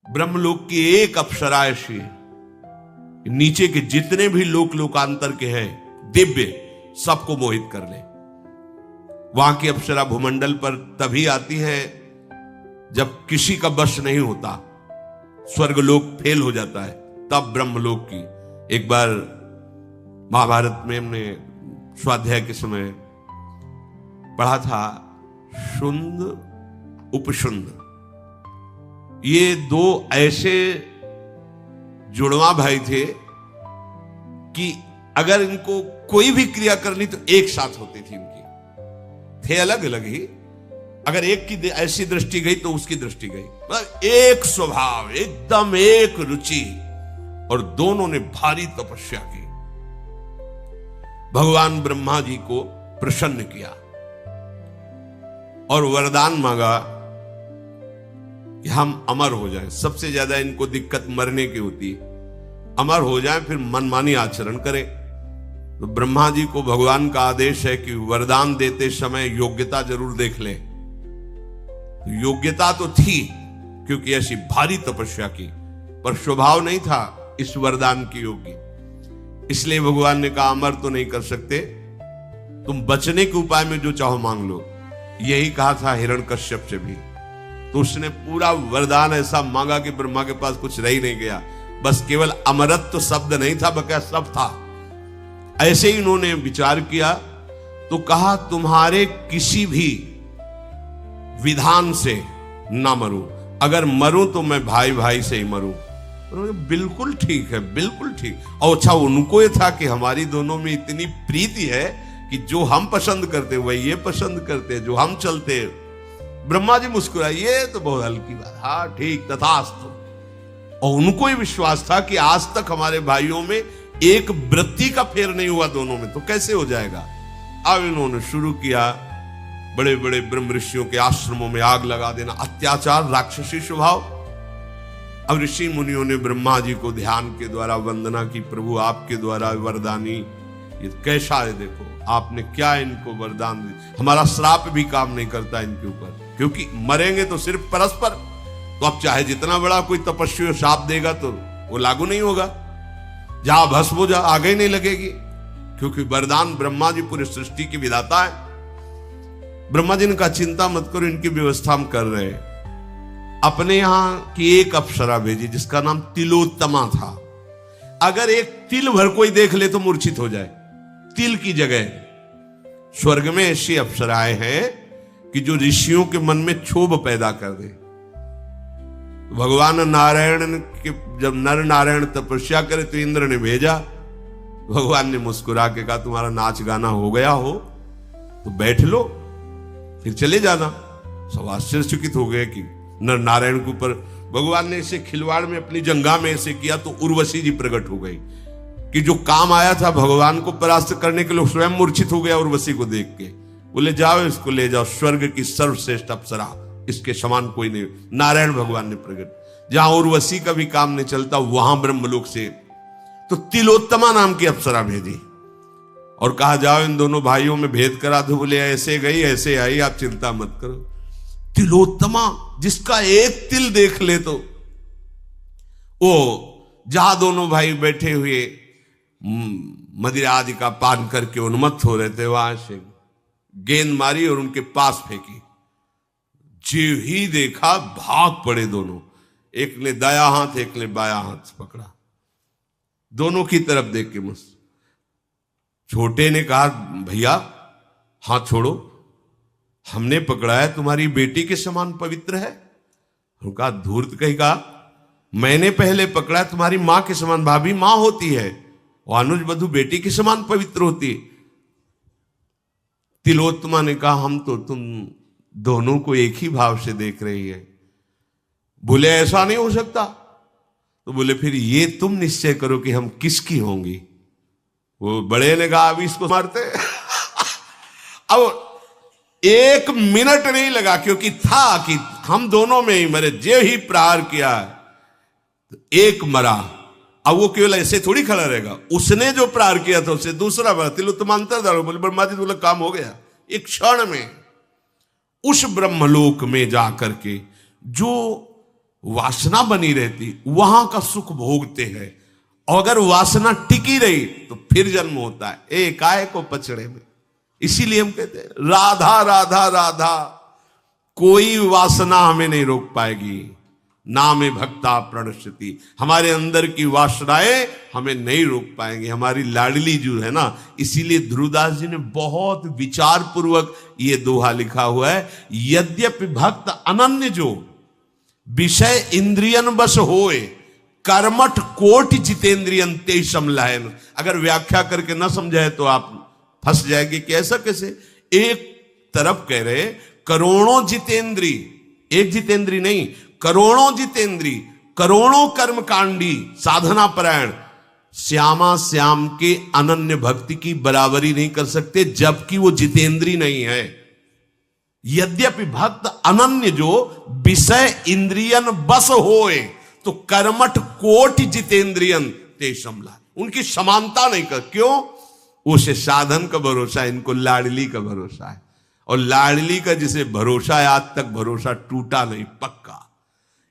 ब्रह्मलोक की एक अप्सरा ऐसी है, नीचे के जितने भी लोकांतर के हैं दिव्य, सबको मोहित कर ले। वहां की अप्सरा भूमंडल पर तभी आती है जब किसी का बस नहीं होता, स्वर्गलोक फेल हो जाता है, तब ब्रह्मलोक की। एक बार महाभारत में हमने स्वाध्याय के समय पढ़ा था, शुंद उपशुंद, ये दो ऐसे जुड़वा भाई थे कि अगर इनको कोई भी क्रिया करनी तो एक साथ होती थी इनकी, थे अलग अलग ही, अगर एक की ऐसी दृष्टि गई तो उसकी दृष्टि गई, मतलब एक स्वभाव, एकदम एक रुचि, और दोनों ने भारी तपस्या की, भगवान ब्रह्मा जी को प्रसन्न किया और वरदान मांगा कि हम अमर हो जाएं। सबसे ज्यादा इनको दिक्कत मरने की होती है, अमर हो जाएं फिर मनमानी आचरण करें। तो ब्रह्मा जी को भगवान का आदेश है कि वरदान देते समय योग्यता जरूर देख लें। तो योग्यता तो थी क्योंकि ऐसी भारी तपस्या की, पर स्वभाव नहीं था इस वरदान की योग्य, इसलिए भगवान ने कहा अमर तो नहीं कर सकते, तुम बचने के उपाय में जो चाहो मांग लो। यही कहा था हिरण्यकश्यप से भी, तो उसने पूरा वरदान ऐसा मांगा कि ब्रह्मा के पास कुछ रह ही नहीं गया, बस केवल अमरत्व तो शब्द नहीं था, बकाया सब था। ऐसे ही इन्होंने विचार किया तो कहा तुम्हारे किसी भी विधान से ना मरूं, अगर मरूं तो मैं भाई भाई से ही मरूं। बिल्कुल ठीक है, बिल्कुल ठीक। और अच्छा उनको ये था कि हमारी दोनों में इतनी प्रीति है कि जो हम पसंद करते वही ये पसंद करते, जो हम चलते। ब्रह्मा जी मुस्कुराए, ये तो बहुत हल्की बात, हाँ ठीक, तथास्तु। और उनको ही विश्वास था कि आज तक हमारे भाइयों में एक वृत्ति का फेर नहीं हुआ दोनों में, तो कैसे हो जाएगा। अब इन्होंने शुरू किया बड़े बड़े ब्रह्म ऋषियों के आश्रमों में आग लगा देना, अत्याचार, राक्षसी स्वभाव। अब ऋषि मुनियों ने ब्रह्मा जी को ध्यान के द्वारा वंदना की, प्रभु आपके द्वारा वरदानी ये कैसा है, देखो आपने क्या इनको वरदान दिया, हमारा श्राप भी काम नहीं करता इनके ऊपर, क्योंकि मरेंगे तो सिर्फ परस्पर। तो अब चाहे जितना बड़ा कोई तपस्वी श्राप देगा तो वो लागू नहीं होगा, जहां भस्म हो जा आगे ही नहीं लगेगी, क्योंकि वरदान ब्रह्मा जी पूरी सृष्टि की विधाता है। ब्रह्मा जी ने कहा चिंता मत करो, इनकी व्यवस्था हम कर रहे हैं। अपने यहां की एक अप्सरा भेजी जिसका नाम तिलोत्तमा था। अगर एक तिल भर कोई देख ले तो मूर्छित हो जाए, तिल की जगह। स्वर्ग में ऐसी अप्सराएं हैं कि जो ऋषियों के मन में क्षोभ पैदा कर दे। भगवान नारायण के जब नर नारायण तपस्या करे तो इंद्र ने भेजा, भगवान ने मुस्कुरा के कहा तुम्हारा नाच गाना हो गया हो तो बैठ लो, फिर चले जाना। सब आश्चर्यचकित हो गए कि नर नारायण के ऊपर भगवान ने इसे खिलवाड़ में अपनी जंगा में ऐसे किया तो उर्वशी जी प्रकट हो गई कि जो काम आया था भगवान को परास्त करने के लिए स्वयं मूर्छित हो गया उर्वशी को देख के। बोले जाओ इसको ले जाओ, स्वर्ग की सर्वश्रेष्ठ अप्सरा, इसके समान कोई नहीं। नारायण भगवान ने प्रकट, जहां उर्वशी का भी काम नहीं चलता वहां ब्रह्मलोक से तो तिलोत्तमा नाम की अप्सरा भेजी और कहा जाओ इन दोनों भाइयों में भेद करा दो। बोले ऐसे गई ऐसे आई, आप चिंता मत करो। तिलोत्तमा जिसका एक तिल देख ले तो वो जहां दोनों भाई बैठे हुए मदिरा आदि का पान करके उन्मत्त हो रहे थे, वहां से गेंद मारी और उनके पास फेंकी। जीव ही देखा भाग पड़े दोनों, एक ने दाया हाथ एक ने बाया हाथ पकड़ा, दोनों की तरफ देख के मुझ छोटे ने कहा भैया हाथ छोड़ो, हमने पकड़ा है तुम्हारी बेटी के समान पवित्र है। उनका धूर्त कही कहा मैंने पहले पकड़ा है तुम्हारी मां के समान, भाभी मां होती है और अनुज बधू बेटी के समान पवित्र होती है। तिलोत्तमा ने कहा हम तो तुम दोनों को एक ही भाव से देख रही है। बोले ऐसा नहीं हो सकता। तो बोले फिर ये तुम निश्चय करो कि हम किसकी होंगी। वो बड़े ने कहा अभी इसको मारते अब एक मिनट नहीं लगा क्योंकि था कि हम दोनों में ही मरे, जे ही प्रहार किया तो एक मरा। अब वो केवल ऐसे थोड़ी खड़ा रहेगा, उसने जो प्रहार किया था उससे दूसरा मरा। तिलोत्तमा अंतर बोले ब्रह्मा जी बोले काम हो गया। एक क्षण में उस ब्रह्मलोक में जाकर के जो वासना बनी रहती, वहां का सुख भोगते हैं। और अगर वासना टिकी रही तो फिर जन्म होता है एकाएक को पचड़े में। इसीलिए हम कहते हैं राधा राधा राधा, कोई वासना हमें नहीं रोक पाएगी। नामे भक्ता प्रणश्यति, हमारे अंदर की वासनाएं हमें नहीं रोक पाएंगे, हमारी लाडली जो है ना। इसीलिए ध्रुवदास जी ने बहुत विचार पूर्वक ये दोहा लिखा हुआ है, यद्यपि भक्त अनन्य जो विषय इंद्रियन बस होए, कर्मठ कोटि जितेंद्रियन ते समलायन। अगर व्याख्या करके ना समझाए तो आप फंस जाएंगे कि ऐसा कैसे। एक तरफ कह रहे करोड़ों जितेंद्री, एक जितेंद्री नहीं, करोड़ों जितेंद्री, करोड़ों कर्मकांडी साधना परायण श्यामा श्याम के अनन्य भक्ति की बराबरी नहीं कर सकते, जबकि वो जितेंद्री नहीं है। यद्यपि भक्त अनन्य जो विषय इंद्रियन बस होए, तो कर्मठ कोटि जितेंद्रियन ते समला, उनकी समानता नहीं कर। क्यों? उसे साधन का भरोसा है, इनको लाडली का भरोसा है। और लाडली का जिसे भरोसा है, आज तक भरोसा टूटा नहीं, पक्का।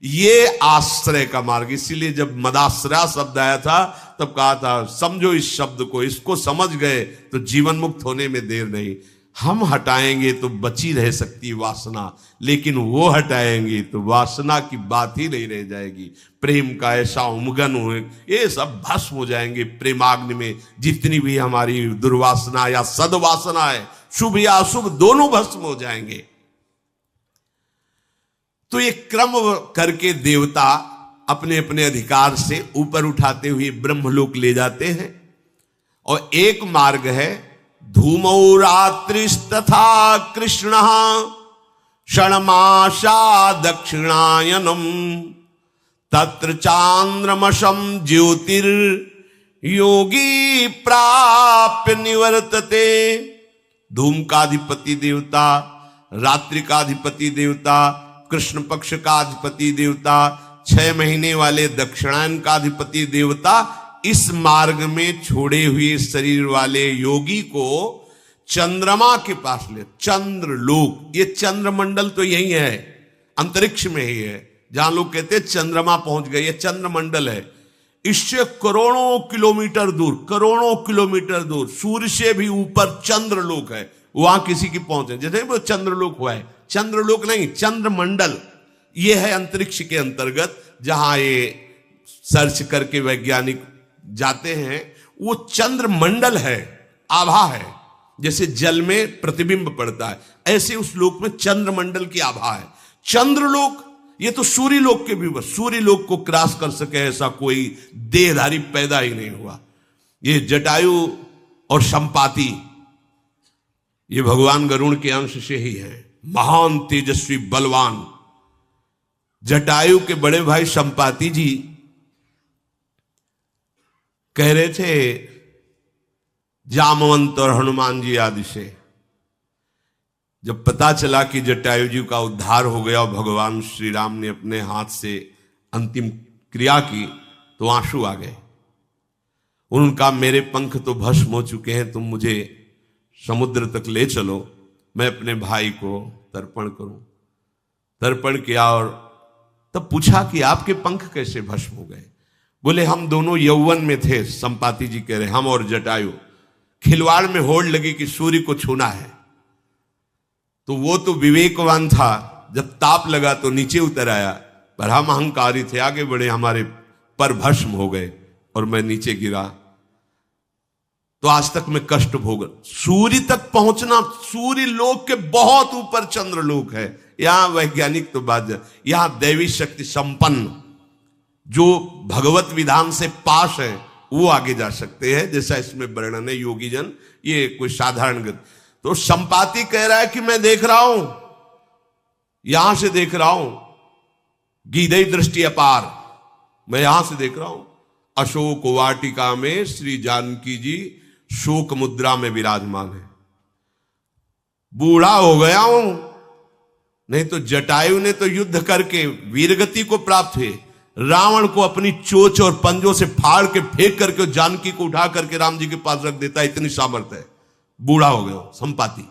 ये आश्रय का मार्ग। इसीलिए जब मदाश्रय शब्द आया था तब कहा था समझो इस शब्द को, इसको समझ गए तो जीवन मुक्त होने में देर नहीं। हम हटाएंगे तो बची रह सकती वासना, लेकिन वो हटाएंगे तो वासना की बात ही नहीं रह जाएगी। प्रेम का ऐसा उमगन हो, ये सब भस्म हो जाएंगे प्रेमाग्नि में। जितनी भी हमारी दुर्वासना या सद्वासना है, शुभ या अशुभ, दोनों भस्म हो जाएंगे। तो ये क्रम करके देवता अपने अपने अधिकार से ऊपर उठाते हुए ब्रह्मलोक ले जाते हैं। और एक मार्ग है धूमौ रात्रिस्तथा कृष्ण षण्मासा दक्षिणायनम तत्र चांद्रमशम ज्योतिर योगी प्राप्य निवर्तते। धूम का अधिपति देवता, रात्रि का अधिपति देवता, कृष्ण पक्ष का अधिपति देवता, 6 महीने वाले दक्षिणायन का अधिपति देवता, इस मार्ग में छोड़े हुए शरीर वाले योगी को चंद्रमा के पास ले। चंद्रलोक, ये चंद्रमंडल तो यही है, अंतरिक्ष में ही है। जहां लोग कहते हैं चंद्रमा पहुंच गए, ये चंद्रमंडल है। इससे करोड़ों किलोमीटर दूर, करोड़ों किलोमीटर दूर, सूर्य से भी ऊपर चंद्रलोक है, वहां किसी की पहुंच है। जैसे वो चंद्रलोक हुआ है, चंद्रलोक नहीं, चंद्रमंडल। ये है अंतरिक्ष के अंतर्गत, जहां ये सर्च करके वैज्ञानिक जाते हैं। वो चंद्रमंडल है, आभा है। जैसे जल में प्रतिबिंब पड़ता है, ऐसे उस लोक में चंद्रमंडल की आभा है। चंद्रलोक, ये तो सूर्य लोक के भी, बस सूर्य लोक को क्रॉस कर सके ऐसा कोई देहधारी पैदा ही नहीं हुआ। ये जटायु और संपाति, ये भगवान गरुड़ के अंश से ही है, महान तेजस्वी बलवान। जटायु के बड़े भाई संपाति जी कह रहे थे जामवंत और हनुमान जी आदि से, जब पता चला कि जटायु जी का उद्धार हो गया और भगवान श्री राम ने अपने हाथ से अंतिम क्रिया की, तो आंसू आ गए। उनका मेरे पंख तो भस्म हो चुके हैं, तुम मुझे समुद्र तक ले चलो, मैं अपने भाई को तर्पण करूं। तर्पण किया और तब पूछा कि आपके पंख कैसे भस्म हो गए? बोले हम दोनों यौवन में थे। संपाति जी कह रहे, हम और जटायु खिलवाड़ में होड़ लगी कि सूर्य को छूना है, तो वो तो विवेकवान था, जब ताप लगा तो नीचे उतर आया, पर हम अहंकारी थे, आगे बढ़े, हमारे पर भस्म हो गए और मैं नीचे गिरा। तो आज तक मैं कष्ट भोग, सूर्य तक पहुंचना, सूर्य लोक के बहुत ऊपर चंद्रलोक है। यहां वैज्ञानिक तो बात, यहां दैवी शक्ति संपन्न जो भगवत विधान से पास है वो आगे जा सकते हैं, जैसा इसमें वर्णन है। योगी जन, ये कोई साधारण गति। तो संपाति कह रहा है कि मैं देख रहा हूं, यहां से देख रहा हूं, गीधई दृष्टि अपार, मैं यहां से देख रहा हूं। अशोक वाटिका में श्री जानकी जी शोक मुद्रा में विराजमान है। बूढ़ा हो गया हूं, नहीं तो जटायु ने तो युद्ध करके वीरगति को प्राप्त हुए, रावण को अपनी चोंच और पंजों से फाड़ के फेंक करके जानकी को उठा करके राम जी के पास रख देता, इतनी सामर्थ्य है। बूढ़ा हो गया संपाति,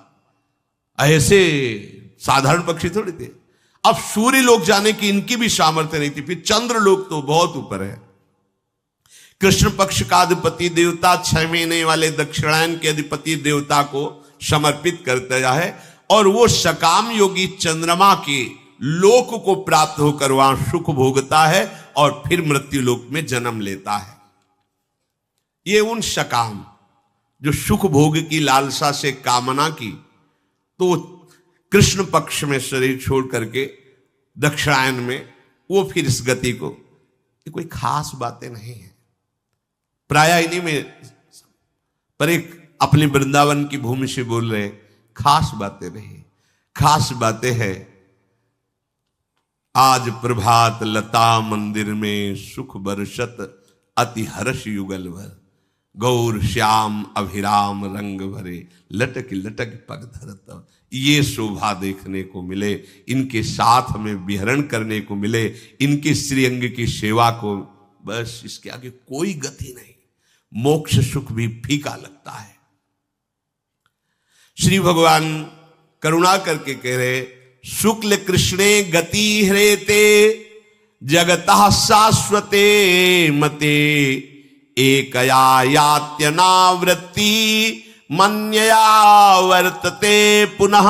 ऐसे साधारण पक्षी थोड़ी थे। अब सूर्य लोक जाने की इनकी भी सामर्थ्य नहीं थी, फिर चंद्र लोक तो बहुत ऊपर है। कृष्ण पक्ष का अधिपति देवता 6 महीने वाले दक्षिणायन के अधिपति देवता को समर्पित करता है और वो सकाम योगी चंद्रमा के लोक को प्राप्त होकर वहां सुख भोगता है और फिर मृत्यु लोक में जन्म लेता है। ये उन सकाम जो सुख भोग की लालसा से कामना की, तो कृष्ण पक्ष में शरीर छोड़ करके दक्षिणायन में वो फिर इस गति को, ये कोई खास बातें नहीं है प्राय इन्हीं में, पर एक अपने वृंदावन की भूमि से बोल रहे, खास बातें नहीं, खास बातें हैं आज प्रभात लता मंदिर में सुख बरसत अति हर्ष युगल भर, गौर श्याम अभिराम रंग भरे लटक लटक पग धरत। ये शोभा देखने को मिले, इनके साथ में विहरण करने को मिले, इनके श्रीअंग की सेवा को, बस इसके आगे कोई गति नहीं। मोक्ष सुख भी फीका लगता है। श्री भगवान करुणा करके कह रहे, शुक्ल कृष्णे गति हरेते जगतः शाश्वते मते एकया यात्यनावृत्ति मन्यया वर्तते पुनः।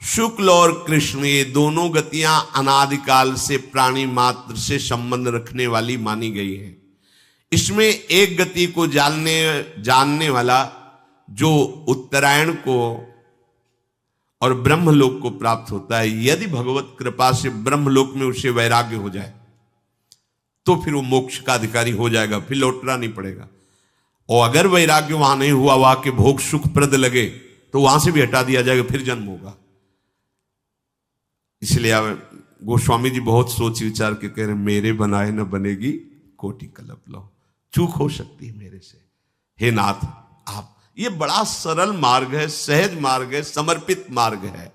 शुक्ल और कृष्ण ये दोनों गतियां अनादिकाल से प्राणी मात्र से संबंध रखने वाली मानी गई हैं। इसमें एक गति को जानने वाला जो उत्तरायण को और ब्रह्मलोक को प्राप्त होता है, यदि भगवत कृपा से ब्रह्मलोक में उसे वैराग्य हो जाए तो फिर वो मोक्ष का अधिकारी हो जाएगा, फिर लौटना नहीं पड़ेगा। और अगर वैराग्य वहां नहीं हुआ, वहां के भोग सुखप्रद लगे, तो वहां से भी हटा दिया जाएगा, फिर जन्म होगा। इसलिए गोस्वामी जी बहुत सोच विचार के कह रहे, मेरे बनाए न बनेगी कोटि कल्प लो, चूक हो सकती है मेरे से, हे नाथ आप। ये बड़ा सरल मार्ग है, सहज मार्ग है, समर्पित मार्ग है।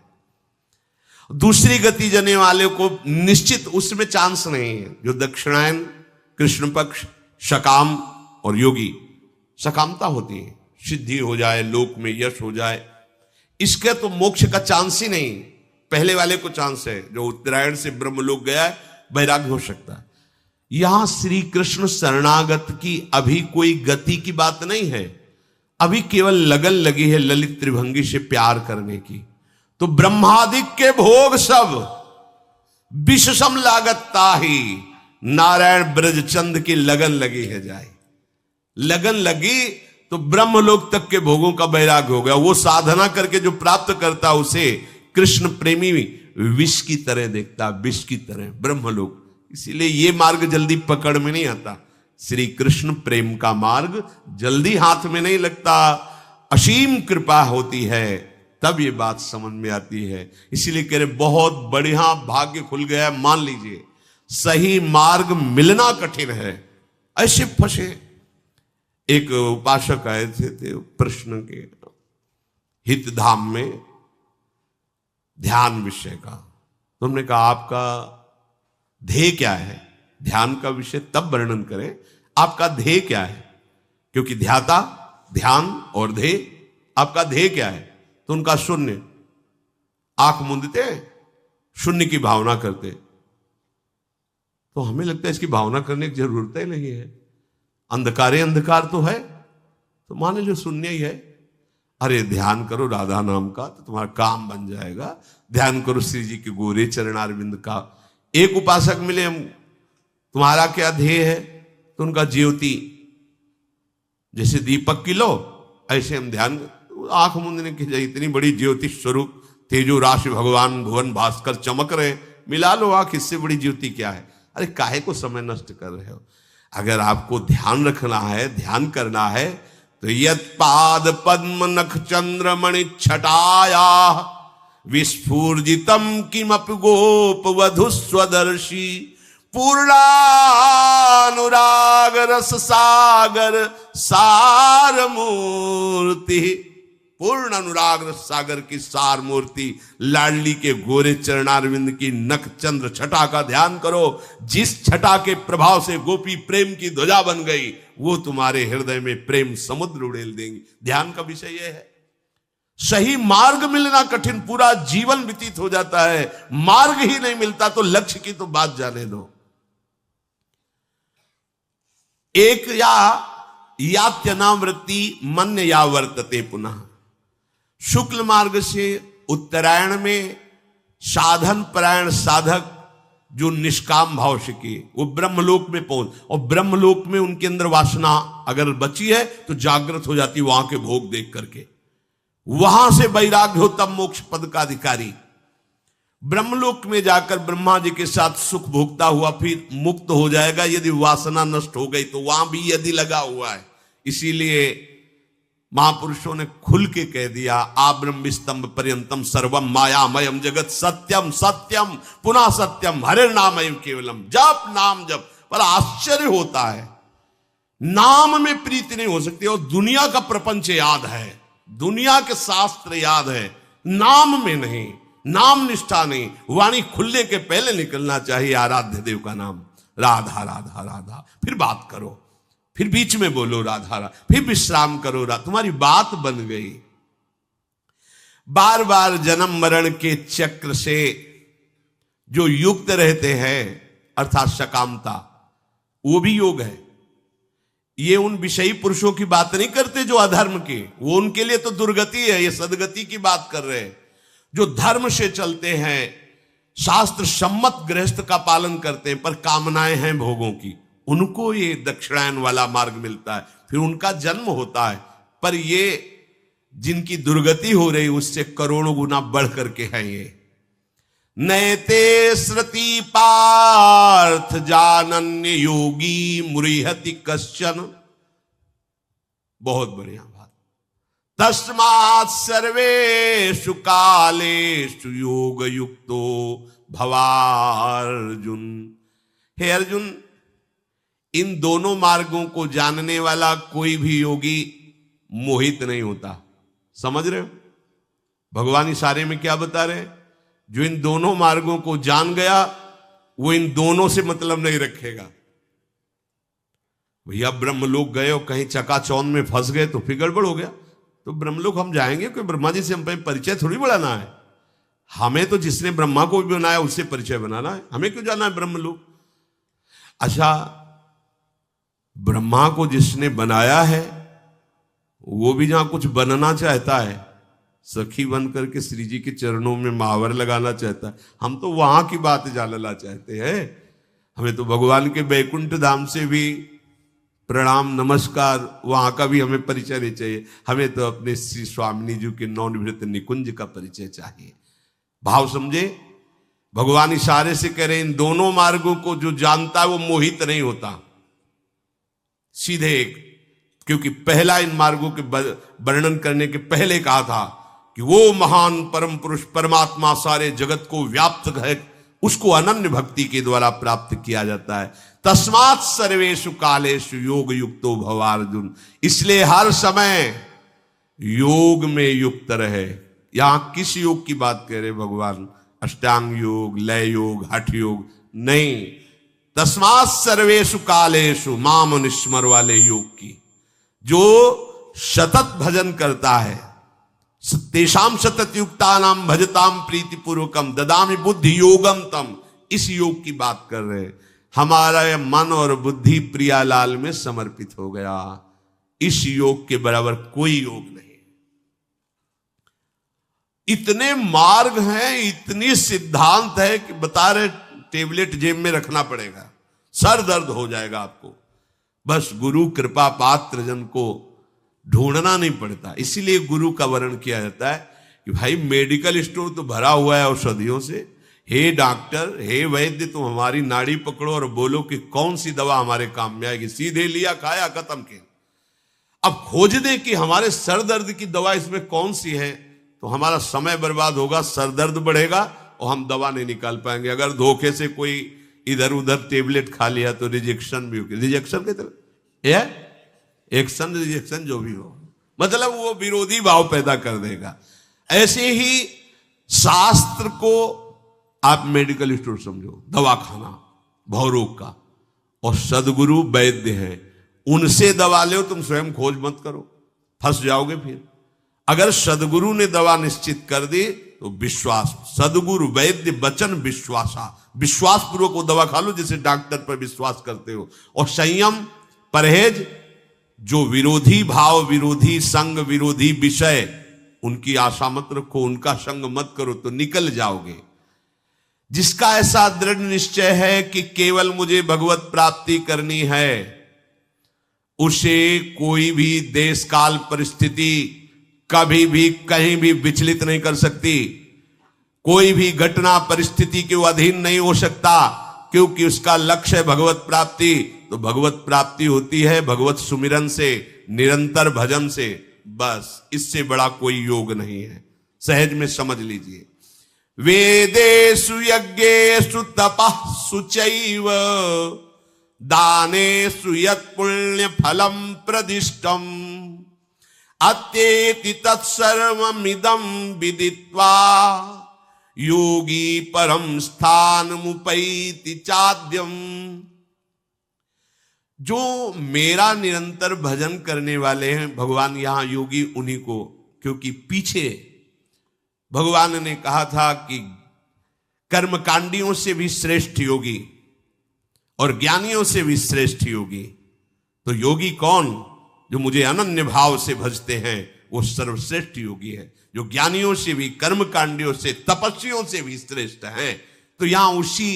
दूसरी गति जाने वाले को निश्चित उसमें चांस नहीं है। जो दक्षिणायन, कृष्ण पक्ष, सकाम और योगी, सकामता होती है, सिद्धि हो जाए, लोक में यश हो जाए, इसके तो मोक्ष का चांस ही नहीं। पहले वाले को चांस है, जो उत्तरायण से ब्रह्मलोक गया है, वैराग्य हो सकता है। यहां श्री कृष्ण शरणागत की अभी कोई गति की बात नहीं है, अभी केवल लगन लगी है ललित त्रिभंगी से प्यार करने की। तो ब्रह्मादिक के भोग सब विष सम लागत ताही, नारायण ब्रजचंद की लगन लगी है जाए। लगन लगी तो ब्रह्मलोक तक के भोगों का वैराग्य हो गया। वो साधना करके जो प्राप्त करता उसे कृष्ण प्रेमी विष की तरह देखता, विष की तरह ब्रह्मलोक। इसीलिए ये मार्ग जल्दी पकड़ में नहीं आता। श्री कृष्ण प्रेम का मार्ग जल्दी हाथ में नहीं लगता, असीम कृपा होती है, तब ये बात समझ में आती है। इसीलिए कह रहे बहुत बढ़िया भाग्य खुल गया। मान लीजिए सही मार्ग मिलना कठिन है, ऐसे फंसे। एक उपासक आए थे प्रश्न के हित धाम में ध्यान विषय का। तो हमने कहा आपका ध्येय क्या है, ध्यान का विषय तब वर्णन करें, आपका ध्येय क्या है, क्योंकि ध्याता, ध्यान और ध्येय, आपका ध्येय क्या है। तो उनका शून्य, आंख मूंदते शून्य की भावना करते। तो हमें लगता है इसकी भावना करने की जरूरत ही नहीं है, अंधकारे अंधकार तो है, तो मान लो शून्य ही है। अरे ध्यान करो राधा नाम का तो तुम्हारा काम बन जाएगा, ध्यान करो श्री जी के गोरे चरणारविंद का। एक उपासक मिले, हम तुम्हारा क्या ध्येय है, तो उनका ज्योति, जैसे दीपक की लो ऐसे हम ध्यान, आंख मूंदने की जाए, इतनी बड़ी ज्योति स्वरूप तेजो राशि भगवान भुवन भास्कर चमक रहे, मिला लो आंख, इससे बड़ी ज्योति क्या है। अरे काहे को समय नष्ट कर रहे हो। अगर आपको ध्यान रखना है, ध्यान करना है, तो यत् पाद पद्म नख चंद्र मणि छटाया विस्फूर्जितम किमपि गोप वधु स्वदर्शी पूर्णानुराग रस सागर सार मूर्ति। पूर्ण अनुराग रस सागर की सार मूर्ति लाडली के गोरे चरणारविंद की नख चंद्र छटा का ध्यान करो। जिस छटा के प्रभाव से गोपी प्रेम की ध्वजा बन गई, वो तुम्हारे हृदय में प्रेम समुद्र उड़ेल देंगी। ध्यान का विषय यह है। सही मार्ग मिलना कठिन, पूरा जीवन व्यतीत हो जाता है, मार्ग ही नहीं मिलता तो लक्ष्य की तो बात जाने दो। एक यात्यनावृत्ति मन्य या वर्तते पुनः। शुक्ल मार्ग से उत्तरायण में साधन परायण साधक जो निष्काम भाव से किए वो ब्रह्मलोक में पहुंच, और ब्रह्मलोक में उनके अंदर वासना अगर बची है तो जागृत हो जाती वहां के भोग देख करके, वहां से वैराग्य हो तब मोक्ष पद का अधिकारी। ब्रह्मलोक में जाकर ब्रह्मा जी के साथ सुख भोगता हुआ फिर मुक्त हो जाएगा यदि वासना नष्ट हो गई तो, वहां भी यदि लगा हुआ है। इसीलिए महापुरुषों ने खुल के कह दिया, आ ब्रह्म स्तंभ पर्यंतम सर्वम मायामयम जगत सत्यम सत्यम पुनः सत्यम हरे नामयम केवलम। जप नाम जप। पर आश्चर्य होता है, नाम में प्रीति नहीं हो सकती और दुनिया का प्रपंच याद है, दुनिया के शास्त्र याद है, नाम में नहीं, नाम निष्ठा नहीं। वाणी खुलने के पहले निकलना चाहिए आराध्य देव का नाम, राधा राधा राधा, फिर बात करो, फिर बीच में बोलो राधा राधा, फिर विश्राम करो राधा, तुम्हारी बात बन गई। बार बार जन्म मरण के चक्र से जो युक्त रहते हैं अर्थात सकामता, वो भी योग है। ये उन विषयी पुरुषों की बात नहीं करते जो अधर्म के, वो उनके लिए तो दुर्गति है। ये सदगति की बात कर रहे हैं जो धर्म से चलते हैं, शास्त्र सम्मत गृहस्थ का पालन करते हैं, पर कामनाएं हैं भोगों की, उनको ये दक्षिणायन वाला मार्ग मिलता है, फिर उनका जन्म होता है। पर ये जिनकी दुर्गति हो रही उससे करोड़ों गुना बढ़ करके है ये। नैते श्रुति पार्थ जानन्य योगी मुरिहति कश्चन। बहुत बढ़िया बात। तस्मात् सर्वेषु कालेषु योग युक्तो भवार्जुन। हे अर्जुन, इन दोनों मार्गों को जानने वाला कोई भी योगी मोहित नहीं होता। समझ रहे हो? भगवान इशारे में क्या बता रहे हैं? जो इन दोनों मार्गों को जान गया वो इन दोनों से मतलब नहीं रखेगा। भैया ब्रह्मलोक गए और कहीं चकाचौंध में फंस गए तो फिर गड़बड़ हो गया। तो ब्रह्मलोक हम जाएंगे, कोई ब्रह्मा जी से हम पे परिचय थोड़ी बढ़ाना है। हमें तो जिसने ब्रह्मा को भी बनाया उससे परिचय बनाना है, हमें क्यों जाना है ब्रह्मलोक? अच्छा, ब्रह्मा को जिसने बनाया है वो भी जहां कुछ बनना चाहता है, सखी बन करके श्री जी के चरणों में महावर लगाना चाहता है, हम तो वहां की बात जानना चाहते हैं। हमें तो भगवान के बैकुंठ धाम से भी प्रणाम नमस्कार, वहां का भी हमें परिचय नहीं चाहिए। हमें तो अपने श्री स्वामिनी जी के नवनिवृत्त निकुंज का परिचय चाहिए। भाव समझे? भगवान इशारे से कह रहे इन दोनों मार्गों को जो जानता है वो मोहित नहीं होता। सीधे एक, क्योंकि पहला इन मार्गों के वर्णन करने के पहले कहा था कि वो महान परम पुरुष परमात्मा सारे जगत को व्याप्त है, उसको अनन्य भक्ति के द्वारा प्राप्त किया जाता है। तस्मात् सर्वेषु कालेषु योग युक्तो भव अर्जुन। इसलिए हर समय योग में युक्त रहे। यहां किस योग की बात कह रहे भगवान? अष्टांग योग, लय योग, हठ योग नहीं। तस्मात् सर्वेषु कालेषु माम निस्मर वाले योग की, जो सतत भजन करता है। तेषाम सतत युक्ता नाम भजताम प्रीति पूर्वकम ददामि बुद्धि योगम तम। इस योग की बात कर रहे हैं। हमारा मन और बुद्धि प्रियालाल में समर्पित हो गया। इस योग के बराबर कोई योग नहीं। इतने मार्ग हैं, इतनी सिद्धांत है कि बता रहे टेबलेट जेब में रखना पड़ेगा, सर दर्द हो जाएगा आपको। बस गुरु कृपा पात्र जन को ढूंढना नहीं पड़ता। इसीलिए गुरु का वर्णन किया जाता है कि भाई मेडिकल स्टोर तो भरा हुआ है औषधियों से। हे डॉक्टर, हे वैद्य, तुम हमारी नाड़ी पकड़ो और बोलो कि कौन सी दवा हमारे काम में आएगी। सीधे लिया, खाया, खत्म किया। अब खोज दे कि हमारे सर दर्द की दवा इसमें कौन सी है, तो हमारा समय बर्बाद होगा, सर दर्द बढ़ेगा और हम दवा नहीं निकाल पाएंगे। अगर धोखे से कोई इधर उधर टेबलेट खा लिया तो रिजेक्शन भी होगी। रिजेक्शन के तरह एक्शन रिजेक्शन जो भी हो, मतलब वो विरोधी भाव पैदा कर देगा। ऐसे ही शास्त्र को आप मेडिकल स्टोर समझो, दवा खाना भवरोग का, और सदगुरु वैद्य हैं, उनसे दवा लो। तुम स्वयं खोज मत करो, फंस जाओगे। फिर अगर सदगुरु ने दवा निश्चित कर दी तो विश्वास, सदगुरु वैद्य वचन विश्वासा, विश्वास पूर्वक वो दवा खा लो जैसे डॉक्टर पर विश्वास करते हो। और संयम परहेज, जो विरोधी भाव, विरोधी संग, विरोधी विषय, उनकी आशा मत रखो, उनका संग मत करो तो निकल जाओगे। जिसका ऐसा दृढ़ निश्चय है कि केवल मुझे भगवत प्राप्ति करनी है, उसे कोई भी देश काल परिस्थिति कभी भी कहीं भी विचलित नहीं कर सकती। कोई भी घटना परिस्थिति के अधीन नहीं हो सकता, क्योंकि उसका लक्ष्य है भगवत प्राप्ति। तो भगवत प्राप्ति होती है भगवत सुमिरन से, निरंतर भजन से, बस इससे बड़ा कोई योग नहीं है। सहज में समझ लीजिए। वेदेषु यज्ञेषु तपःसु चैव दानेषु यत् पुण्य फलम प्रदिष्टम अत्येति तत्सर्वमिदं विदित्वा योगी परम स्थानमुपैति चाद्यम। जो मेरा निरंतर भजन करने वाले हैं भगवान, यहां योगी उन्हीं को, क्योंकि पीछे भगवान ने कहा था कि कर्मकांडियों से भी श्रेष्ठ योगी और ज्ञानियों से भी श्रेष्ठ योगी। तो योगी कौन? जो मुझे अनन्य भाव से भजते हैं वो सर्वश्रेष्ठ योगी है, जो ज्ञानियों से भी, कर्मकांडियों से, तपस्वियों से भी श्रेष्ठ हैं। तो यहां उसी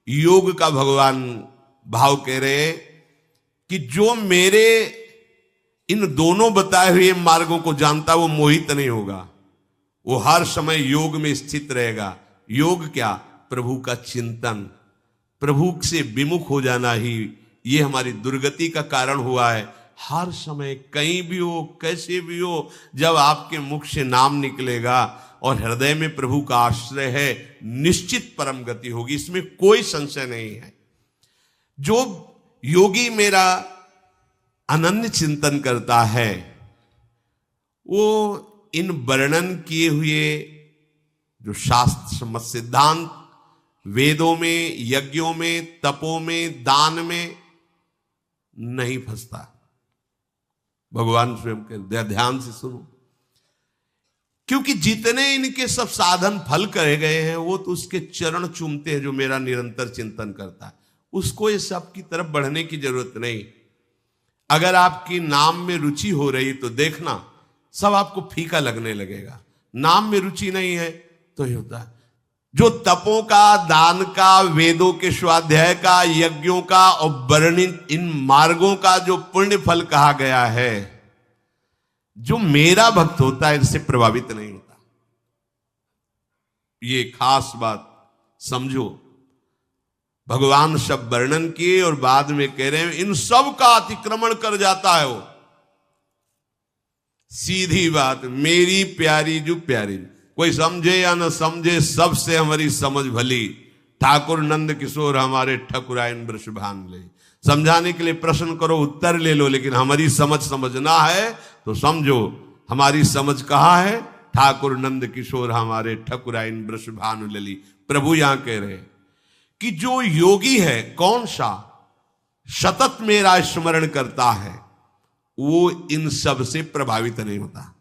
योग का भगवान भाव कह रहे कि जो मेरे इन दोनों बताए हुए मार्गों को जानता वो मोहित नहीं होगा, वो हर समय योग में स्थित रहेगा। योग क्या? प्रभु का चिंतन, प्रभु से विमुख हो जाना ही ये हमारी दुर्गति का कारण हुआ है। हर समय कहीं भी हो, कैसे भी हो, जब आपके मुख से नाम निकलेगा और हृदय में प्रभु का आश्रय है, निश्चित परम गति होगी, इसमें कोई संशय नहीं है। जो योगी मेरा अनन्य चिंतन करता है वो इन वर्णन किए हुए जो शास्त्र सम्मत सिद्धांत, वेदों में, यज्ञों में, तपों में, दान में नहीं फंसता। भगवान स्वयं कहते, ध्यान से सुनो, क्योंकि जितने इनके सब साधन फल करे गए हैं वो तो उसके चरण चूमते हैं। जो मेरा निरंतर चिंतन करता है उसको ये सब की तरफ बढ़ने की जरूरत नहीं। अगर आपकी नाम में रुचि हो रही तो देखना सब आपको फीका लगने लगेगा। नाम में रुचि नहीं है तो ये होता है। जो तपों का, दान का, वेदों के स्वाध्याय का, यज्ञों का और वर्णित इन मार्गों का जो पुण्य फल कहा गया है, जो मेरा भक्त होता है इससे प्रभावित नहीं होता। ये खास बात समझो। भगवान सब वर्णन किए और बाद में कह रहे हैं इन सब का अतिक्रमण कर जाता है वो। सीधी बात, मेरी प्यारी जो प्यारी, कोई समझे या न समझे, सबसे हमारी समझ भली। ठाकुर नंद किशोर हमारे ठकुराइन वृषभान ले। समझाने के लिए प्रश्न करो, उत्तर ले लो, लेकिन हमारी समझ समझना है तो समझो। हमारी समझ कहाँ है? ठाकुर नंद किशोर हमारे ठकुराइन वृषभानु लली। प्रभु यहां कह रहे कि जो योगी है, कौन सा सतत मेरा स्मरण करता है, वो इन सब से प्रभावित नहीं होता।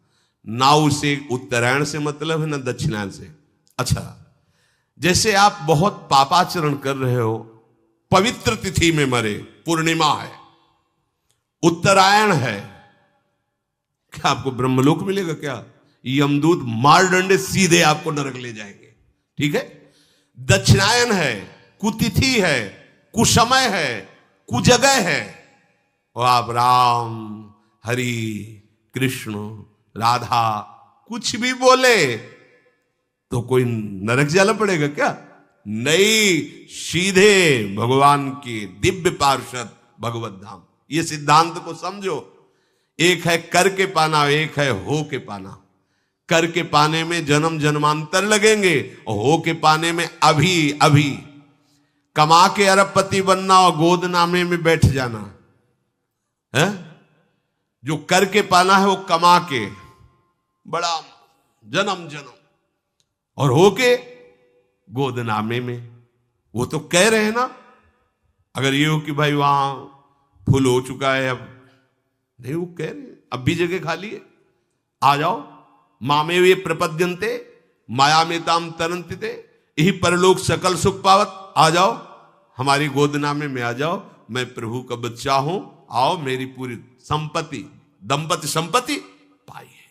ना उसे उत्तरायण से मतलब है ना दक्षिणायन से। अच्छा, जैसे आप बहुत पापाचरण कर रहे हो, पवित्र तिथि में मरे, पूर्णिमा है, उत्तरायण है, क्या आपको ब्रह्मलोक मिलेगा? क्या यमदूत मार डंडे सीधे आपको नरक ले जाएंगे। ठीक है। दक्षिणायन है, कुतिथि है, कुसमय है, कुजगह है, और आप राम, हरि, कृष्ण, राधा कुछ भी बोले तो कोई नरक जाला पड़ेगा क्या? नहीं, सीधे भगवान के दिव्य पार्षद भगवत धाम। ये सिद्धांत को समझो। एक है कर के पाना, एक है हो के पाना। कर के पाने में जन्म जन्मांतर लगेंगे और हो के पाने में अभी अभी। कमा के अरबपति बनना और गोद नामे में बैठ जाना है। जो कर के पाना है वो कमा के बड़ा जन्म जन्म, और होके गोदनामे में। वो तो कह रहे हैं ना, अगर ये हो कि भाई वहां फुल हो चुका है, अब नहीं, वो कह रहे हैं अब भी जगह खाली है, आ जाओ, मामे वे प्रपद्यन्ते मायामेताम तरन्ते, यही परलोक सकल सुख पावत। आ जाओ हमारी गोदनामे में आ जाओ, मैं प्रभु का बच्चा हूं, आओ मेरी पूरी संपत्ति, दंपति संपत्ति पाई है,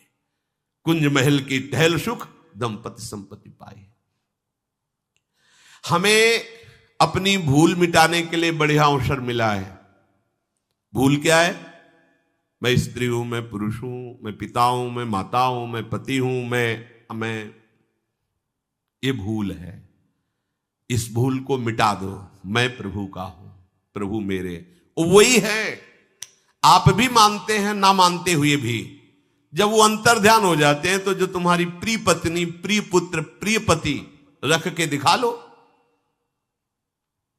कुंज महल की टहल सुख दंपति संपत्ति पाई है। हमें अपनी भूल मिटाने के लिए बढ़िया अवसर मिला है। भूल क्या है? मैं स्त्री हूं, मैं पुरुष हूं, मैं पिता हूं, मैं माता हूं, मैं पति हूं, मैं ये भूल है। इस भूल को मिटा दो। मैं प्रभु का हूं, प्रभु मेरे, वही है। आप भी मानते हैं, ना मानते हुए भी जब वो अंतर ध्यान हो जाते हैं, तो जो तुम्हारी प्रिय पत्नी, प्रिय पुत्र, प्रिय पति रख के दिखा लो।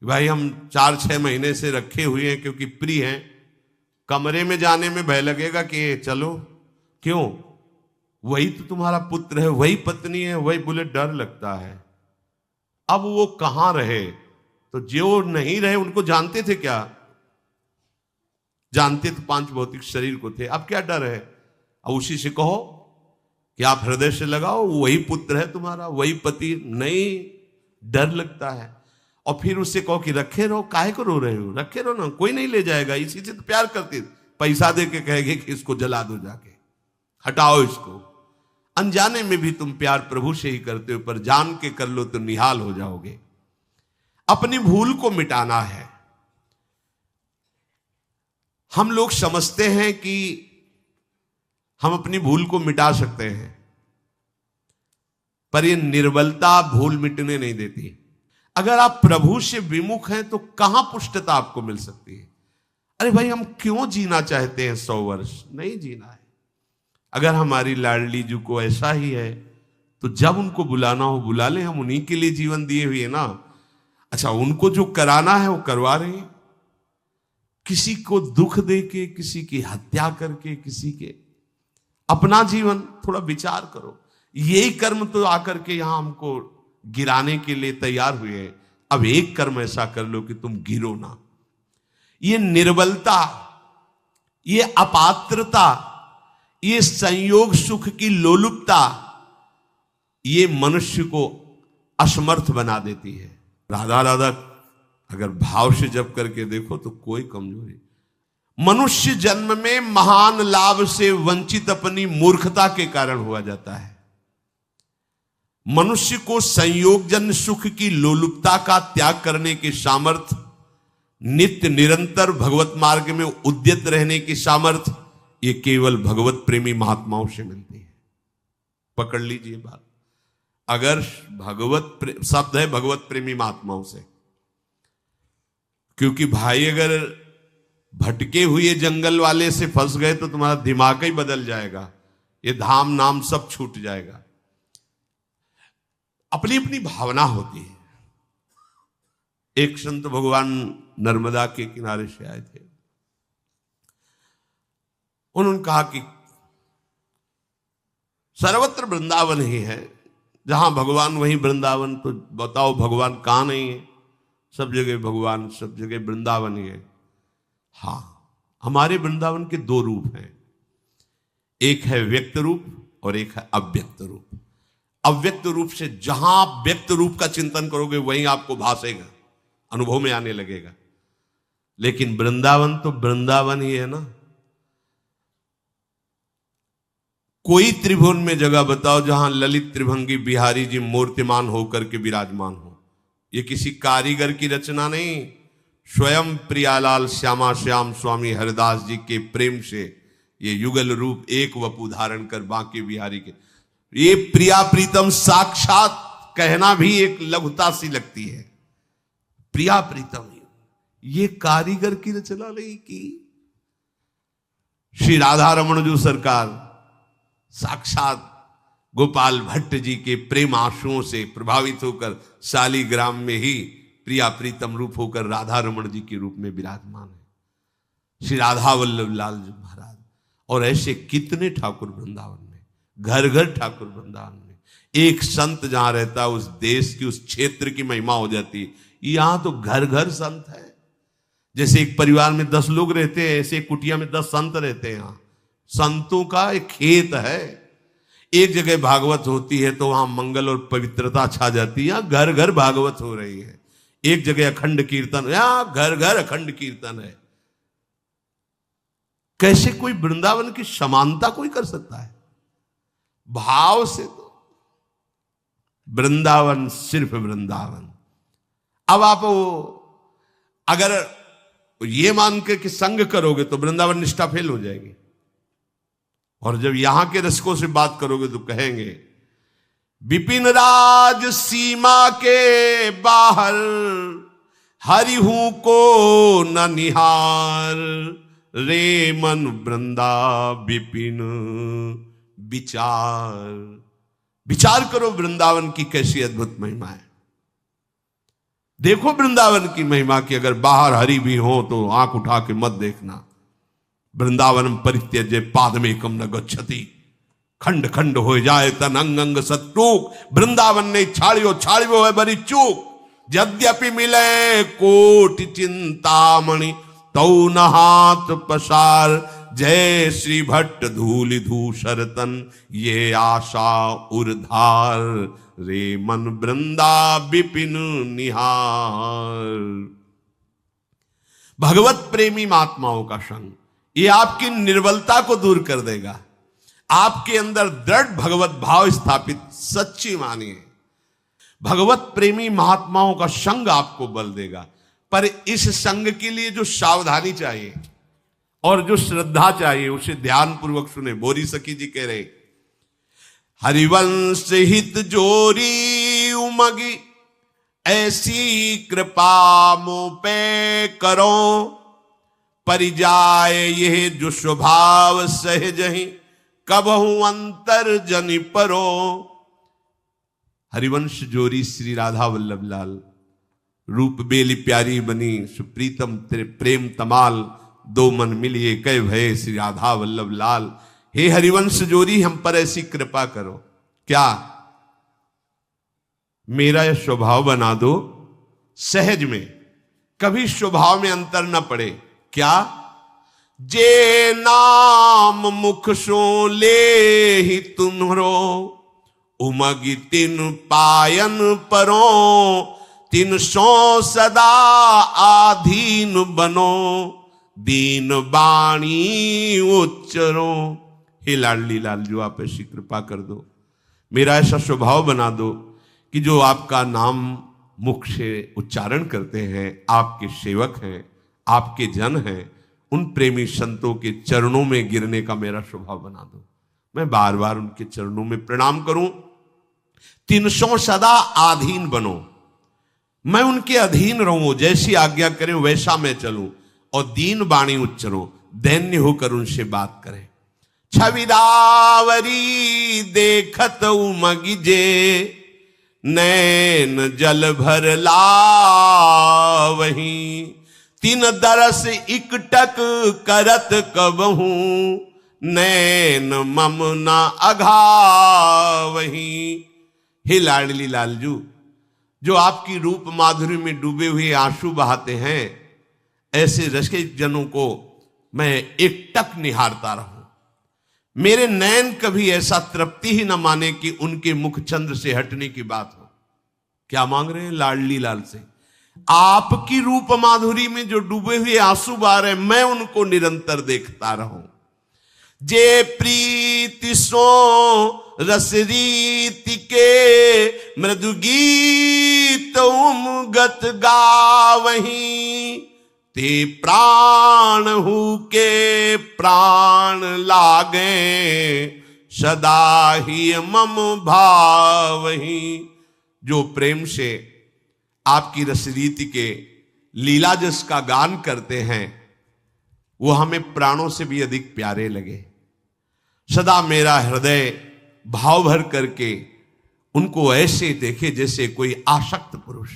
भाई हम 4-6 महीने से रखे हुए हैं क्योंकि प्रिय हैं। कमरे में जाने में भय लगेगा कि चलो, क्यों? वही तो तुम्हारा पुत्र है, वही पत्नी है, वही, बोले डर लगता है। अब वो कहां रहे? तो जो नहीं रहे उनको जानते थे क्या? जानते तो 5 भौतिक शरीर को थे। अब क्या डर है? अब उसी से कहो कि आप हृदय से लगाओ, वही पुत्र है तुम्हारा, वही पति। नहीं, डर लगता है। और फिर उससे कहो कि रखे रहो, काहे को रो रहे हो? रखे रहो ना, कोई नहीं ले जाएगा। इसी से तो प्यार करते, पैसा दे के कहेंगे कि इसको जला दो, जाके हटाओ इसको। अनजाने में भी तुम प्यार प्रभु से ही करते हो, पर जान के कर लो तो निहाल हो जाओगे। अपनी भूल को मिटाना है। हम लोग समझते हैं कि हम अपनी भूल को मिटा सकते हैं, पर यह निर्बलता भूल मिटने नहीं देती। अगर आप प्रभु से विमुख हैं तो कहां पुष्टता आपको मिल सकती है? अरे भाई, हम क्यों जीना चाहते हैं 100 वर्ष? नहीं जीना है। अगर हमारी लाडली जी को ऐसा ही है तो जब उनको बुलाना हो बुला ले। हम उन्हीं के लिए जीवन दिए हुए ना। अच्छा, उनको जो कराना है वो करवा रहे हैं, किसी को दुख दे के, किसी की हत्या करके, किसी के। अपना जीवन थोड़ा विचार करो। यही कर्म तो आकर के यहां हमको गिराने के लिए तैयार हुए हैं। अब एक कर्म ऐसा कर लो कि तुम गिरो ना। ये निर्बलता, ये अपात्रता, ये संयोग सुख की लोलुपता, ये मनुष्य को असमर्थ बना देती है। राधा राधा अगर भाव से जप करके देखो तो कोई कमजोरी। मनुष्य जन्म में महान लाभ से वंचित अपनी मूर्खता के कारण हुआ जाता है। मनुष्य को संयोगजन्य सुख की लोलुपता का त्याग करने की सामर्थ्य, नित्य निरंतर भगवत मार्ग में उद्यत रहने की सामर्थ्य, ये केवल भगवत प्रेमी महात्माओं से मिलती है। पकड़ लीजिए बात। अगर शब्द है भगवत प्रेमी महात्माओं से, क्योंकि भाई अगर भटके हुए जंगल वाले से फंस गए तो तुम्हारा दिमाग ही बदल जाएगा। ये धाम नाम सब छूट जाएगा। अपनी अपनी भावना होती है। एक संत भगवान नर्मदा के किनारे से आए थे। उन्होंने कहा कि सर्वत्र वृंदावन ही है, जहां भगवान वहीं वृंदावन। तो बताओ भगवान कहां नहीं है? सब जगह भगवान, सब जगह वृंदावन ही है। हाँ, हमारे वृंदावन के 2 रूप हैं। एक है व्यक्त रूप और एक है अव्यक्त रूप। अव्यक्त रूप से जहां आप व्यक्त रूप का चिंतन करोगे वहीं आपको भासेगा, अनुभव में आने लगेगा। लेकिन वृंदावन तो वृंदावन ही है ना। कोई त्रिभुवन में जगह बताओ जहां ललित त्रिभंगी बिहारी जी मूर्तिमान होकर के विराजमान हो। ये किसी कारीगर की रचना नहीं, स्वयं प्रियालाल श्यामा श्याम स्वामी हरिदास जी के प्रेम से ये युगल रूप एक वपु धारण कर बांके बिहारी के, ये प्रिया प्रीतम साक्षात कहना भी एक लघुता सी लगती है। प्रिया प्रीतम, ये कारीगर की रचना नहीं की। श्री राधा रमण जो सरकार साक्षात गोपाल भट्ट जी के प्रेम आंसुओं से प्रभावित होकर शालीग्राम में ही प्रिया प्रीतम रूप होकर राधा रमण जी के रूप में विराजमान है श्री राधा वल्लभ लाल जी महाराज। और ऐसे कितने ठाकुर वृंदावन में, घर घर ठाकुर वृंदावन में। एक संत जहां रहता है उस देश की, उस क्षेत्र की महिमा हो जाती है। यहां तो घर घर संत है। जैसे एक परिवार में 10 लोग रहते हैं, ऐसे कुटिया में 10 संत रहते हैं। यहां संतों का एक खेत है। एक जगह भागवत होती है तो वहां मंगल और पवित्रता छा जाती है, यहां घर घर भागवत हो रही है। एक जगह अखंड कीर्तन, यहां घर घर अखंड कीर्तन है। कैसे कोई वृंदावन की समानता कोई कर सकता है? भाव से तो वृंदावन सिर्फ वृंदावन। अब आप अगर ये मान के कि संग करोगे तो वृंदावन निष्ठा फेल हो जाएगी, और जब यहां के रसिकों से बात करोगे तो कहेंगे विपिन राज सीमा के बाहर हरिहू को न निहार, रे मन वृंदा विपिन विचार। विचार करो वृंदावन की कैसी अद्भुत महिमा है। देखो वृंदावन की महिमा की, अगर बाहर हरि भी हो तो आंख उठा के मत देखना। वृंदावन परित्यज्य पादमेकम न गच्छति, खंड खंड हो जाए तन अंग अंग सत्रूक। वृंदावन ने छाड़ियो छाड़ियो है बड़ी चूक, यद्यपि मिले कोटि चिंतामणि तौ न हाथ पसार। जय श्री भट्ट धूलि धूसर तन ये आशा उर्धार, रे मन वृंदा विपिन निहार। भगवत प्रेमी महात्माओं का संग ये आपकी निर्बलता को दूर कर देगा, आपके अंदर दृढ़ भगवत भाव स्थापित सच्ची मानिए। भगवत प्रेमी महात्माओं का संग आपको बल देगा, पर इस संग के लिए जो सावधानी चाहिए और जो श्रद्धा चाहिए उसे ध्यान पूर्वक सुने। बोरी सखी जी कह रहे, हरिवंश हित जोरी उमगी, ऐसी कृपा मुँह पे करो, परिजाय यह जो स्वभाव सहज ही, कबहु अंतर जनि परो। हरिवंश जोरी श्री राधा वल्लभ लाल, रूप बेली प्यारी बनी सुप्रीतम तेरे प्रेम तमाल, दो मन मिलिए कह भय श्री राधा वल्लभ लाल। हे हरिवंश जोरी हम पर ऐसी कृपा करो, क्या मेरा यह स्वभाव बना दो सहज में, कभी स्वभाव में अंतर न पड़े। क्या? जे नाम मुख सो ले ही तुम्हरो, उमगी तिन पायन परो, तिन सो सदा आधीन बनो, दीन बाणी उच्चरो। हे लाडली लाल जो आप ऐसी कृपा कर दो, मेरा ऐसा स्वभाव बना दो कि जो आपका नाम मुख से उच्चारण करते हैं, आपके सेवक हैं, आपके जन हैं, उन प्रेमी संतों के चरणों में गिरने का मेरा स्वभाव बना दो, मैं बार बार उनके चरणों में प्रणाम करूं। 300 सदा आधीन बनो, मैं उनके अधीन रहूं, जैसी आज्ञा करें वैसा मैं चलूं, और दीन बाणी उच्चरो, दैन्य होकर उनसे बात करें। छविदावरी देखत उमगी जे, नैन जल भर लावही, तीन दरस इकटक करत कबहू, नैन मम न अघावही। हे लाडली लालजू, जो आपकी रूप माधुरी में डूबे हुए आंसू बहाते हैं, ऐसे रसिक जनों को मैं एकटक निहारता रहूं। मेरे नैन कभी ऐसा तृप्ति ही न माने कि उनके मुख चंद्र से हटने की बात हो। क्या मांग रहे हैं लाडली लाल से? आपकी रूप माधुरी में जो डूबे हुए आंसू बहा रहे, मैं उनको निरंतर देखता रहूं। जे प्रीति सो रस रीति के, मृदु गीत उमगत गावहीं, ते प्राण हु के प्राण लागे, सदा ही मम भावही। जो प्रेम से आपकी रसरीति के लीला जस का गान करते हैं, वो हमें प्राणों से भी अधिक प्यारे लगे। सदा मेरा हृदय भाव भर करके उनको ऐसे देखे जैसे कोई आसक्त पुरुष,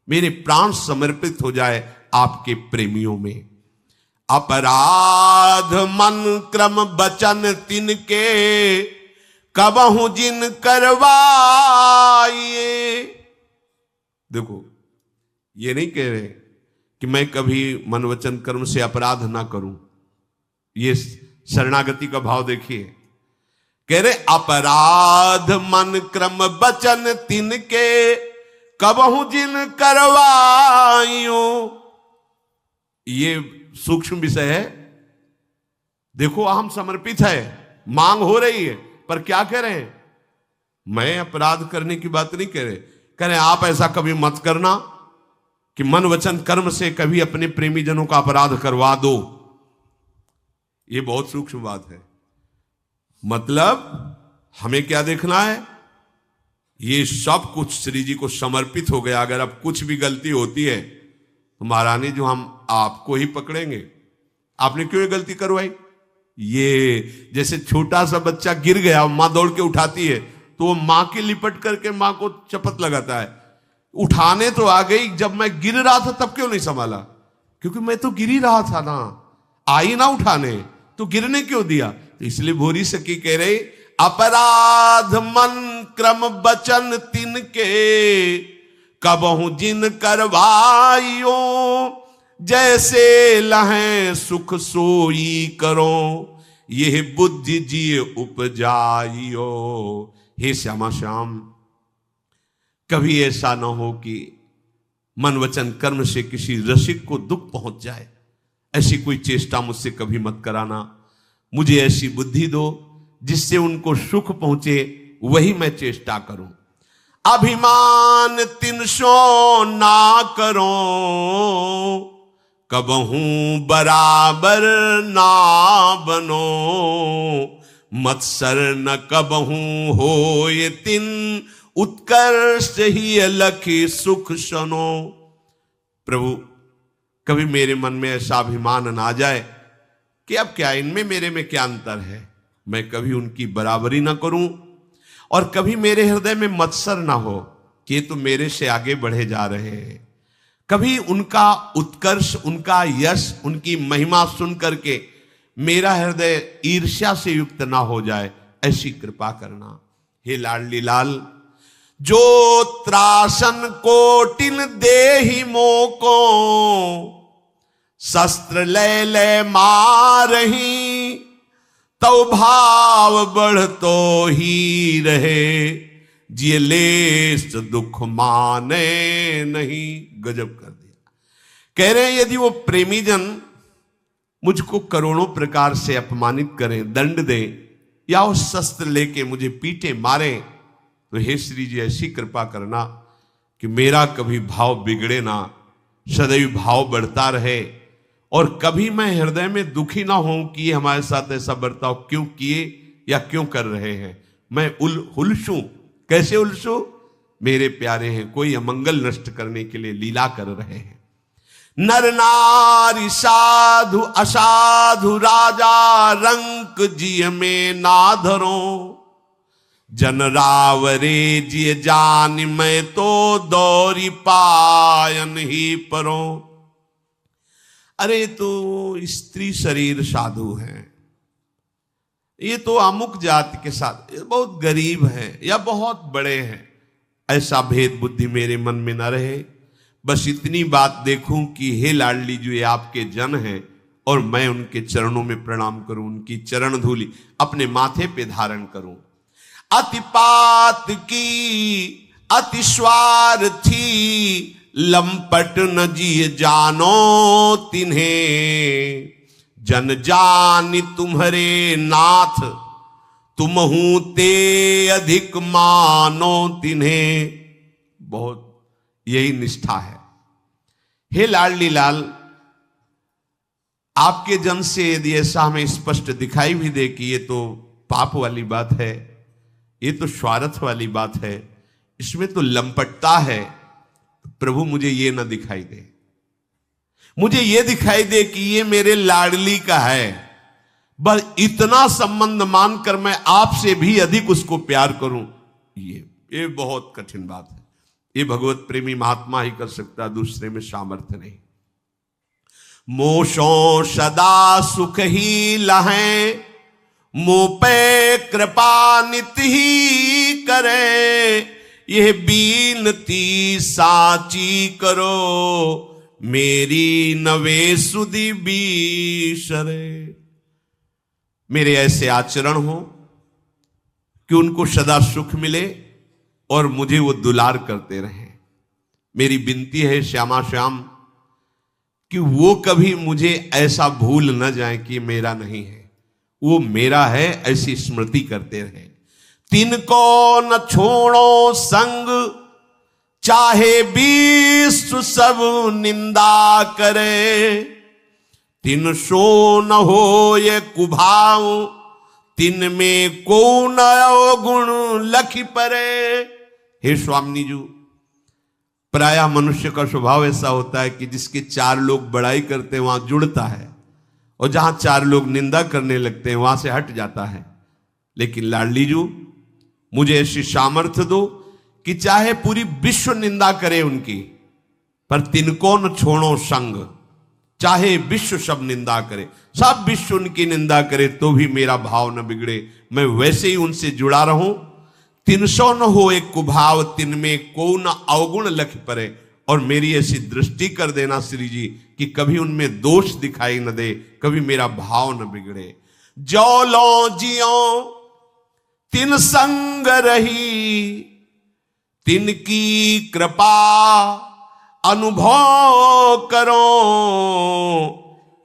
मेरे प्राण समर्पित हो जाए आपके प्रेमियों में। अपराध मन क्रम बचन तिनके, कबहु जिन करवाइए। देखो, ये नहीं कह रहे कि मैं कभी मन वचन कर्म से अपराध ना करूं, ये शरणागति का भाव देखिए। कह रहे अपराध मन क्रम बचन तिनके कबहू जिन करवाइयो। ये सूक्ष्म विषय है। देखो अहम समर्पित है, मांग हो रही है, पर क्या कह रहे हैं? मैं अपराध करने की बात नहीं कह रहे, कह रहे आप ऐसा कभी मत करना कि मन वचन कर्म से कभी अपने प्रेमी जनों का अपराध करवा दो। ये बहुत सूक्ष्म बात है। मतलब हमें क्या देखना है? ये सब कुछ श्री जी को समर्पित हो गया। अगर अब कुछ भी गलती होती है तो महारानी जो हम आपको ही पकड़ेंगे। आपने क्यों ये गलती करवाई? ये जैसे छोटा सा बच्चा गिर गया, मां दौड़ के उठाती है तो वो मां के लिपट करके मां को चपत लगाता है। उठाने तो आ गई, जब मैं गिर रहा था तब क्यों नहीं संभाला? क्योंकि मैं तो गिर ही रहा था ना, आई ना उठाने, तो गिरने क्यों दिया? तो इसलिए भोरी सखी कह रही अपराध मन क्रम बचन तिनके कबहू जिन करवाइयो। जैसे लहें सुख सोई करो यह बुद्धि जिए उपजाइयो। हे श्यामा श्याम, कभी ऐसा ना हो कि मन वचन कर्म से किसी रसिक को दुख पहुंच जाए। ऐसी कोई चेष्टा मुझसे कभी मत कराना। मुझे ऐसी बुद्धि दो जिससे उनको सुख पहुंचे, वही मैं चेष्टा करूं। अभिमान तिनसो ना करो कबहूं बराबर ना बनो। मत्सर न कबहूं हो ये तिन उत्कर्ष ही अलखी सुख सनो। प्रभु कभी मेरे मन में ऐसा अभिमान ना जाए कि अब क्या इनमें मेरे में क्या अंतर है, मैं कभी उनकी बराबरी ना करूं। और कभी मेरे हृदय में मत्सर ना हो कि ये तो मेरे से आगे बढ़े जा रहे हैं। कभी उनका उत्कर्ष, उनका यश, उनकी महिमा सुन करके मेरा हृदय ईर्ष्या से युक्त ना हो जाए, ऐसी कृपा करना। हे लाडली लाल, जो त्रासन कोटिन देहि मोको शस्त्र ले ले मारही। तो भाव बढ़ तो ही रहे जिये लेस दुख माने नहीं। गजब कर दिया। कह रहे हैं यदि वो प्रेमी जन मुझको करोड़ों प्रकार से अपमानित करें, दंड दें, या वो शस्त्र लेके मुझे पीटे मारे, तो हे श्री जी ऐसी कृपा करना कि मेरा कभी भाव बिगड़े ना, सदैव भाव बढ़ता रहे। और कभी मैं हृदय में दुखी ना हूं कि ये हमारे साथ ऐसा बर्ताव क्यों किए या क्यों कर रहे हैं। मैं उलझूं। कैसे उलझूं? मेरे प्यारे हैं, कोई अमंगल नष्ट करने के लिए लीला कर रहे हैं। नर नारी साधु असाधु राजा रंक जिय में ना धरो। जन रावरे जिय जान मैं तो दौरी पायन ही परो। अरे तो स्त्री शरीर साधु है, ये तो अमुक जाति के साथ, ये बहुत गरीब है या बहुत बड़े हैं, ऐसा भेद बुद्धि मेरे मन में न रहे। बस इतनी बात देखूं कि हे लाडली जो ये आपके जन हैं और मैं उनके चरणों में प्रणाम करूं, उनकी चरण धूलि अपने माथे पे धारण करूं। अतिपात की अति स्वार्थी लंपट न जिय जानो तिन्हें। जन जानि तुम्हारे नाथ तुमहू ते अधिक मानो तिन्हें। बहुत यही निष्ठा है। हे लाडली लाल, आपके जन से यदि ऐसा हमें स्पष्ट दिखाई भी दे कि ये तो पाप वाली बात है, ये तो स्वार्थ वाली बात है, इसमें तो लंपटता है, प्रभु मुझे ये ना दिखाई दे। मुझे ये दिखाई दे कि ये मेरे लाडली का है, बस इतना संबंध मानकर मैं आपसे भी अधिक उसको प्यार करूं। ये बहुत कठिन बात है। ये भगवत प्रेमी महात्मा ही कर सकता, दूसरे में सामर्थ्य नहीं। मोशो सदा सुख ही लहें मुंह पे कृपा नित ही करे। यह बीनती साची करो मेरी नवे सुधि बीसरे। मेरे ऐसे आचरण हो कि उनको सदा सुख मिले और मुझे वो दुलार करते रहें। मेरी विनती है श्यामा श्याम कि वो कभी मुझे ऐसा भूल न जाए कि मेरा नहीं है, वो मेरा है ऐसी स्मृति करते रहे। तिनको न छोड़ो संग, चाहे विश्व सब निंदा करे। तिन सो न हो ये कुभाव, तिन में को न गुण लखी परे। हे स्वामी जी, प्रायः मनुष्य का स्वभाव ऐसा होता है कि जिसके चार लोग बड़ाई करते हैं वहां जुड़ता है, और जहां चार लोग निंदा करने लगते हैं वहां से हट जाता है। लेकिन लाडली जी, मुझे ऐसी सामर्थ्य दो कि चाहे पूरी विश्व निंदा करे उनकी, पर तिनको न छोड़ो संग। चाहे विश्व सब निंदा करे, सब विश्व उनकी निंदा करे तो भी मेरा भाव न बिगड़े, मैं वैसे ही उनसे जुड़ा रहूं। तिनसो न हो एक कुभाव, तिन में को न अवगुण लख परे। और मेरी ऐसी दृष्टि कर देना श्री जी कि कभी उनमें दोष दिखाई न दे, कभी मेरा भाव न बिगड़े। जो लो जियो तिन संग रही, तिनकी कृपा अनुभव करो।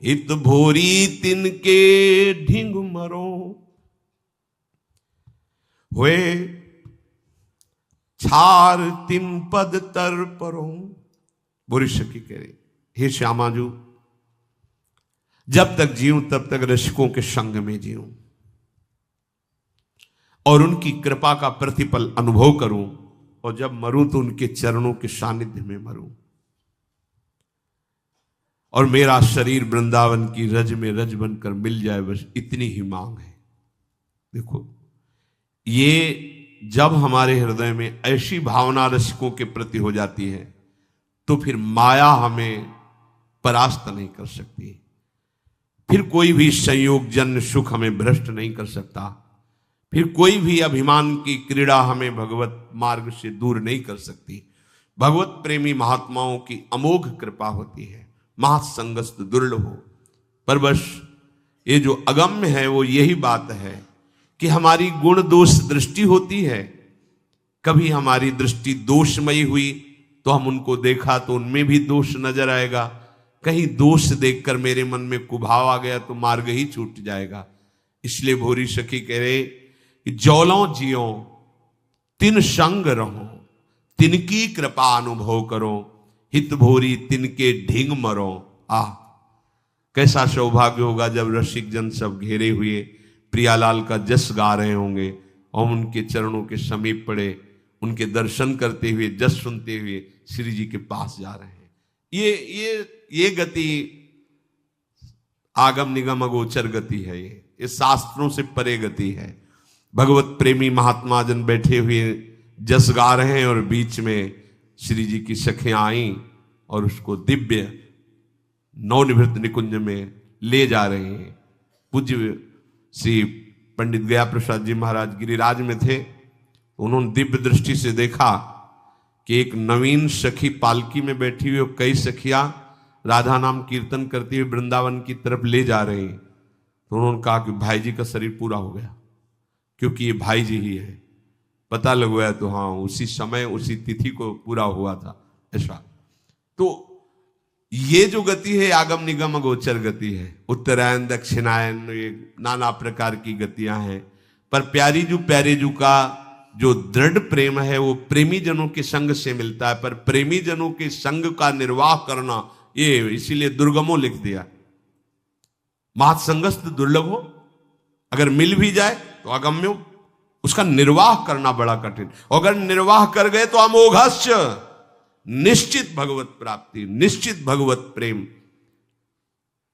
हित भोरी तिनके ढिंग मरो। हुए छार तिन पद तर परो। बुरी सखी कह रही, हे श्यामा जू, जब तक जीऊं तब तक रसिकों के संग में जीऊं और उनकी कृपा का प्रतिफल अनुभव करूं, और जब मरूं तो उनके चरणों के सानिध्य में मरूं। और मेरा शरीर वृंदावन की रज में रज बनकर मिल जाए, बस इतनी ही मांग है। देखो, ये जब हमारे हृदय में ऐसी भावना रसिकों के प्रति हो जाती है तो फिर माया हमें परास्त नहीं कर सकती, फिर कोई भी संयोग जन्य सुख हमें भ्रष्ट नहीं कर सकता, फिर कोई भी अभिमान की क्रीड़ा हमें भगवत मार्ग से दूर नहीं कर सकती। भगवत प्रेमी महात्माओं की अमोघ कृपा होती है, महासंगस्त दुर्लभ हो। पर बस ये जो अगम्य है वो यही बात है कि हमारी गुण दोष दृष्टि होती है। कभी हमारी दृष्टि दोषमयी हुई तो हम उनको देखा तो उनमें भी दोष नजर आएगा, कहीं दोष देखकर मेरे मन में कुभाव आ गया तो मार्ग ही छूट जाएगा। इसलिए भोरी सखी कह रहे कि जौलों जियो तिन संग रहो, तिनकी कृपा अनुभव करो। हित भोरी तिनके ढिंग मरो। कैसा सौभाग्य होगा जब रसिक जन सब घेरे हुए प्रियालाल का जस गा रहे होंगे और उनके चरणों के समीप पड़े, उनके दर्शन करते हुए जस सुनते हुए श्री जी के पास जा रहे हैं। ये गति आगम निगम अगोचर गति है, ये शास्त्रों से परे गति है। भगवत प्रेमी महात्मा जन बैठे हुए जस गा रहे हैं और बीच में श्री जी की सखियां आई और उसको दिव्य नवनिवृत्त निकुंज में ले जा रहे हैं। पूज्य श्री पंडित गया प्रसाद जी महाराज गिरिराज में थे, उन्होंने दिव्य दृष्टि से देखा कि एक नवीन सखी पालकी में बैठी हुई और कई सखियां राधा नाम कीर्तन करती हुई वृंदावन की तरफ ले जा रहे हैं। तो उन्होंने कहा कि भाई जी का शरीर पूरा हो गया, क्योंकि ये भाई जी ही है। पता लगवाया तो हाँ, उसी समय उसी तिथि को पूरा हुआ था ऐसा। तो ये जो गति है आगम निगम अगोचर गति है। उत्तरायण दक्षिणायन ये नाना प्रकार की गतियां हैं, पर प्यारी जू प्यारे जू का जो दृढ़ प्रेम है वो प्रेमी जनों के संग से मिलता है। पर प्रेमी जनों के संग का निर्वाह करना ये इसीलिए दुर्गमो लिख दिया। महत्संगस्त दुर्लभ हो, अगर मिल भी जाए तो अगम्यो, उसका निर्वाह करना बड़ा कठिन। अगर निर्वाह कर गए तो अमोघस्य, निश्चित भगवत प्राप्ति, निश्चित भगवत प्रेम।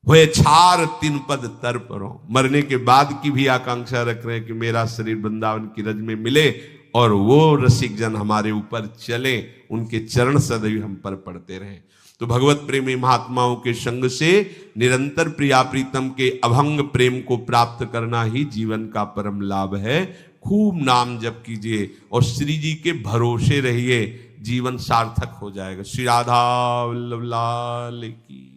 हुए छार तीन पद तर परो, मरने के बाद की भी आकांक्षा रख रहे हैं कि मेरा शरीर वृंदावन की रज में मिले और वो रसिक जन हमारे ऊपर चले, उनके चरण सदैव हम पर पड़ते रहें। तो भगवत प्रेमी महात्माओं के संग से निरंतर प्रिया प्रीतम के अभंग प्रेम को प्राप्त करना ही जीवन का परम लाभ है। खूब नाम जप कीजिए और श्री जी के भरोसे रहिए, जीवन सार्थक हो जाएगा। श्री राधा वल्लभ लाल की।